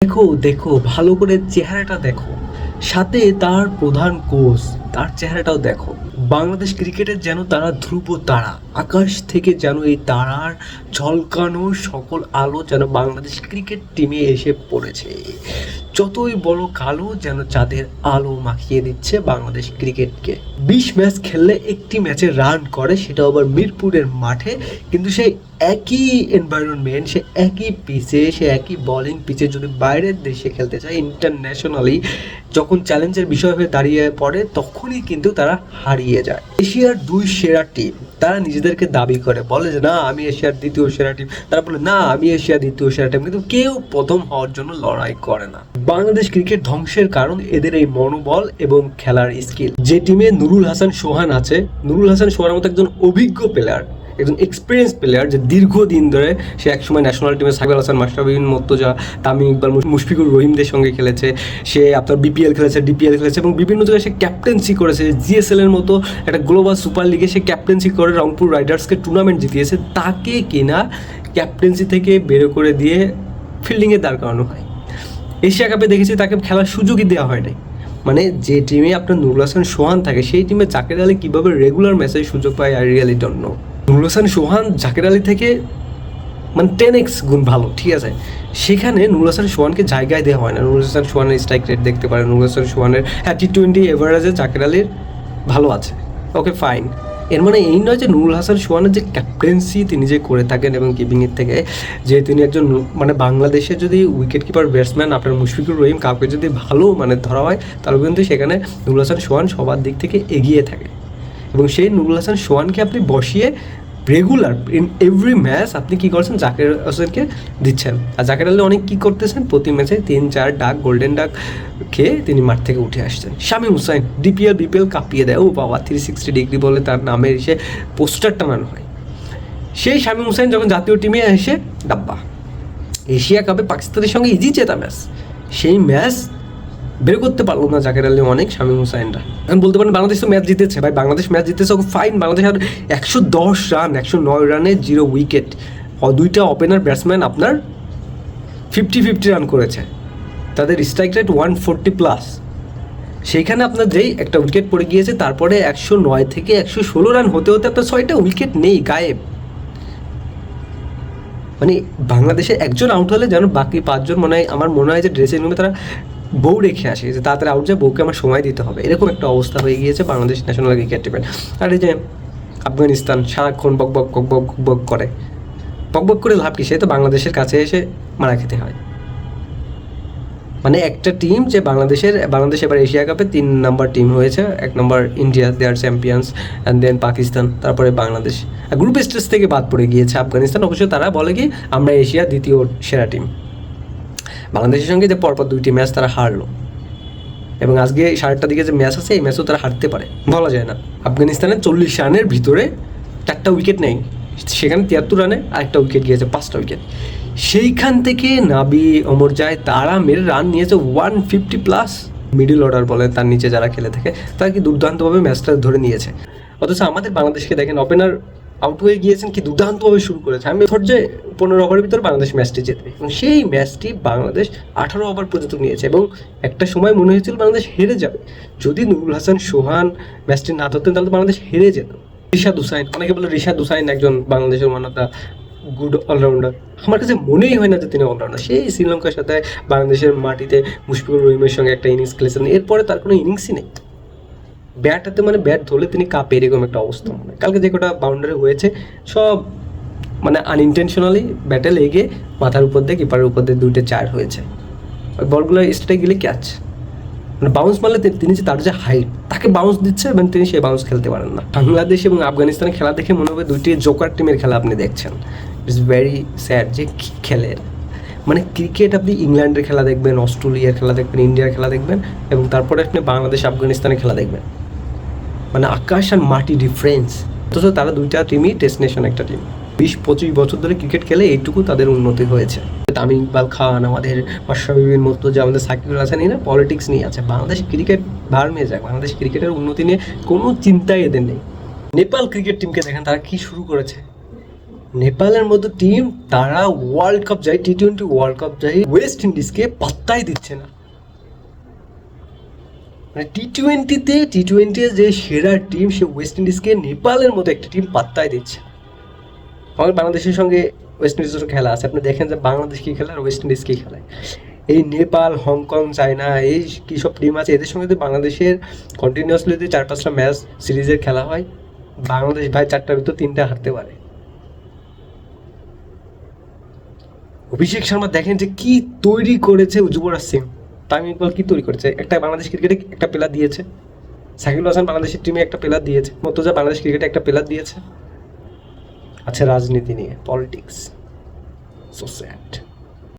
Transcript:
দেখো দেখো ভালো করে চেহারাটা দেখো, সাথে তার প্রধান কোচ, তার চেহারাটাও দেখো। বাংলাদেশ ক্রিকেটের যেন তারা ধ্রুব তারা, আকাশ থেকে যেন এই তারার ঝলকানো সকল আলো যেন বাংলাদেশ ক্রিকেট টিমে এসে পড়েছে। যতই বড় কালো যেন চাঁদের আলো মাখিয়ে দিচ্ছে বাংলাদেশ ক্রিকেটকে। 20 ম্যাচ খেললে একটি ম্যাচে রান করে, সেটা আবার মিরপুরের মাঠে, কিন্তু সেই একই এনভায়রনমেন্ট, সে একই পিচে, সে একই বোলিং পিচে যদি বাইরের দেশে খেলতে চায় ইন্টারন্যাশনালি, যখন চ্যালেঞ্জের বিষয় হয়ে দাঁড়িয়ে পড়ে তখনই কিন্তু তারা হারিয়ে যায়। এশিয়ার 2 সেরা টিম তারা নিজেদেরকে দাবি করে, বলে যে না আমি এশিয়ার 2য় সেরা টিম, তারা বলে না আমি এশিয়ার 2য় সেরা টিম, কিন্তু কেউ প্রথম হওয়ার জন্য লড়াই করে না। বাংলাদেশ ক্রিকেট ধ্বংসের কারণ এদের এই মনোবল এবং খেলার স্কিল। যে টিমে নুরুল হাসান সোহান আছে, নুরুল হাসান সোহানের মতো একজন অভিজ্ঞ প্লেয়ার, একজন এক্সপিরিয়েন্স প্লেয়ার, যে দীর্ঘদিন ধরে সে একসময় ন্যাশনাল টিমে সাকিব আল হাসান, মাশরাফি বিন মুর্তজা, তামিম ইকবাল, মুশফিকুর রহিমদের সঙ্গে খেলেছে, সে আপনার বিপিএল খেলেছে, ডিপিএল খেলেছে এবং বিভিন্ন জায়গায় সে ক্যাপ্টেন্সি করেছে। জিএসএল এর মতো একটা গ্লোবাল সুপার লিগে সে ক্যাপ্টেন্সি করে রংপুর রাইডার্সকে টুর্নামেন্ট জিতিয়েছে। তাকে কিনা ক্যাপ্টেন্সি থেকে বের করে দিয়ে ফিল্ডিংয়ে দাঁড় করানো হয়। এশিয়া কাপে দেখেছি তাকে খেলার সুযোগই দেওয়া হয় নাই। মানে যে টিমে আপনার নুরুল হাসান সোহান থাকে সেই টিমে জাকের আলী কীভাবে রেগুলার ম্যাচের সুযোগ পায় I really don't know. Nurul Hasan Sohan Jaker Ali থেকে মানে 10x গুণ ভালো, ঠিক আছে, সেখানে নুরুল হাসান সোহানকে জায়গায় দেওয়া হয় না। নুরুল হাসান সোহানের স্ট্রাইক রেট দেখতে পারেন, নুরুল হাসান সোহানের T20 এভারেজে জাকের আলীর ভালো আছে, ওকে ফাইন। এর মানে এই নয় যে নুরুল হাসান সোহানের যে ক্যাপ্টেন্সি তিনি যে করে থাকেন এবং কিপিংয়ের থেকে, যে তিনি একজন মানে বাংলাদেশের যদি উইকেট কিপার ব্যাটসম্যান আপনার মুশফিকুর রহিম কাউকে যদি ভালো মানে ধরা হয়, তাহলে কিন্তু সেখানে নুরুল হাসান সোহান সবার দিক থেকে এগিয়ে থাকে। এবং সেই নুরুল হাসান সোহানকে আপনি বসিয়ে রেগুলার ইন এভরি ম্যাচ আপনি কী করছেন, জাকের হোসেনকে দিচ্ছেন। আর জাকের আলী অনেক কী করতেছেন, প্রতি ম্যাচে 3-4 ডাক গোল্ডেন ডাক খেয়ে তিনি মাঠ থেকে উঠে আসছেন। শামীম হুসাইন ডিপিএল বিপিএল কাঁপিয়ে দেয়, ও বাবা 360 ডিগ্রি বলে তার নামে এসে পোস্টার টানানো হয়। সেই শামীম হুসাইন যখন জাতীয় টিমে এসে ডাব্বা, এশিয়া কাপে পাকিস্তানের সঙ্গে ইজি জেতা ম্যাচ, সেই ম্যাচ বের করতে পারলো না জাকের আলী অনেক, শামীম হুসাইনরা। এখন বলতে পারেন বাংলাদেশ তো ম্যাচ জিতেছে, ভাই বাংলাদেশ ম্যাচ জিতেছে, ওকে ফাইন। বাংলাদেশ আর 110 রান 109 রানে 0 উইকেট, 2টা ওপেনার ব্যাটসম্যান আপনার 50-50 রান করেছে, তাদের স্ট্রাইক রেট 140+। সেইখানে আপনার যেই একটা উইকেট পড়ে গিয়েছে, তারপরে 109 থেকে 116 রান হতে হতে আপনার 6টা উইকেট নেই, গায়েব। মানে বাংলাদেশে একজন আউট হলে যেন বাকি 5জন আমার মনে হয় যে ড্রেসিং রুমে তারা বউ রেখে আসে, যে তাড়াতাড়ি আউট যায়, বউকে আমার সময় দিতে হবে, এরকম একটা অবস্থা হয়ে গিয়েছে বাংলাদেশ ন্যাশনাল ক্রিকেট টিমের। আর এই যে আফগানিস্তান সারাক্ষণ বক বক বক বক বক করে, বক বক করে লাভ কি, সে তো বাংলাদেশের কাছে এসে মারা খেতে হয়। মানে একটা টিম যে বাংলাদেশ এবার এশিয়া কাপে 3 নম্বর টিম হয়েছে, 1 নম্বর India, they are champions, and then Pakistan, তারপরে বাংলাদেশ। গ্রুপ স্টেজ থেকে বাদ পড়ে গিয়েছে আফগানিস্তান। অবশ্য তারা বলে কি আমরা এশিয়ার 2য় সেরা টিম। বাংলাদেশের সঙ্গে যে পরপর 2টি ম্যাচ তারা হারলো, এবং আজকে 8:30টার দিকে যে ম্যাচ আছে এই ম্যাচও তারা হারতে পারে, বলা যায় না। আফগানিস্তানের 40 রানের ভিতরে 4টা উইকেট নেই, সেখানে 73 রানে আরেকটা উইকেট গিয়েছে, 5টা উইকেট। সেইখান থেকে নাবি ওমর যায় তারা মেরে রান নিয়েছে 150+। মিডল অর্ডার বলে তার নিচে যারা খেলে থাকে, তারা কি দুর্দান্তভাবে ম্যাচটা ধরে নিয়েছে। অথচ আমাদের বাংলাদেশকে দেখেন, ওপেনার আউট হয়ে গিয়েছেন, কি দুর্দান্তভাবে শুরু করেছে। আমি ধর যে 15 ওভারের ভিতর বাংলাদেশ ম্যাচটি জিতবে, এবং সেই ম্যাচটি বাংলাদেশ 18 ওভার পর্যন্ত নিয়েছে, এবং একটা সময় মনে হয়েছিল বাংলাদেশ হেরে যাবে। যদি নুরুল হাসান সোহান ম্যাচটি না ধরতেন তাহলে বাংলাদেশ হেরে যেত। রিশাদ হুসাইন, অনেকে বলে রিশাদ হুসাইন একজন বাংলাদেশের one of the good allrounder, আমার কাছে মনেই হয় না যে তিনি অলরাউন্ডার। সেই শ্রীলঙ্কার সাথে বাংলাদেশের মাটিতে মুশফিকুর রহিমের সঙ্গে একটা ইনিংস খেলেছেন, এরপরে তার কোনো ইনিংসই নেই। ব্যাট হাতে ব্যাট ধরলে তিনি কাপে, এরকম একটা অবস্থা। কালকে যে কটা বাউন্ডারি হয়েছে সব আনইনটেনশনালি ব্যাটে লেগে মাথার উপর দিয়ে, কিপারের উপর দিয়ে 2টে 4 হয়েছে। ওই বলগুলো স্ট্রাইক গেলে ক্যাচ, বাউন্স মারলে তিনি যে তার যে হাইট, তাকে বাউন্স দিচ্ছে এবং তিনি সেই বাউন্স খেলতে পারেন না। বাংলাদেশ এবং আফগানিস্তানের খেলা দেখে মনে হবে 2টি জোকার টিমের খেলা আপনি দেখছেন। ইটস ভেরি স্যাড যে কী খেলে। ক্রিকেট আপনি ইংল্যান্ডের খেলা দেখবেন, অস্ট্রেলিয়ার খেলা দেখবেন, ইন্ডিয়ার খেলা দেখবেন, এবং তারপরে আপনি বাংলাদেশ আফগানিস্তানের খেলা দেখবেন, আকাশ আর মাটি ডিফারেন্স। অথচ তারা 2টা টিমই ডেস্টিনেশন একটা টিম। 20-25 বছর ধরে ক্রিকেট খেলে এইটুকু তাদের উন্নতি হয়েছে। তামিম ইকবাল খান, আমাদের মাশরাফি বিন মুর্তজা, আমাদের সাকিব আল হাসান, এরা পলিটিক্স নিয়ে আছে। বাংলাদেশ ক্রিকেট ভার মেয়ে যায়, বাংলাদেশ ক্রিকেটের উন্নতি নিয়ে কোনো চিন্তাই এদের নেই। নেপাল ক্রিকেট টিমকে দেখেন তারা কি শুরু করেছে, নেপালের মতো টিম, তারা ওয়ার্ল্ড কাপ যায়, টি-20 ওয়ার্ল্ড কাপ যায়, ওয়েস্ট ইন্ডিজকে পাত্তাই দিচ্ছে না। মানে টি-20 যে সেরা টিম, সে ওয়েস্ট ইন্ডিজকে নেপালের মতো একটা টিম পাত্তাই দিচ্ছে। আমাদের বাংলাদেশের সঙ্গে ওয়েস্ট ইন্ডিজের খেলা আছে, আপনি দেখেন যে বাংলাদেশ কী খেলে আর ওয়েস্ট ইন্ডিজ কী খেলায়। এই নেপাল, হংকং, চায়না, এই কী সব টিম আছে, এদের সঙ্গে যদি বাংলাদেশের কন্টিনিউয়াসলি যদি 4-5টা ম্যাচ সিরিজের খেলা হয়, বাংলাদেশ ভাই 4টার ভিতর 3টা হারতে পারে। অভিষেক শর্মা দেখেন যে কি তৈরি করেছে, যুবরাজ সিং, তামিম ইকবাল কি তৈরি করেছে, একটা বাংলাদেশ ক্রিকেটে একটা প্লেয়ার দিয়েছে, সাকিবুল হাসান বাংলাদেশের টিমে একটা প্লেয়ার দিয়েছে, মর্তুজা বাংলাদেশ ক্রিকেটে একটা প্লেয়ার দিয়েছে। আচ্ছা, রাজনীতি নিয়ে, পলিটিক্স, সো স্যাড।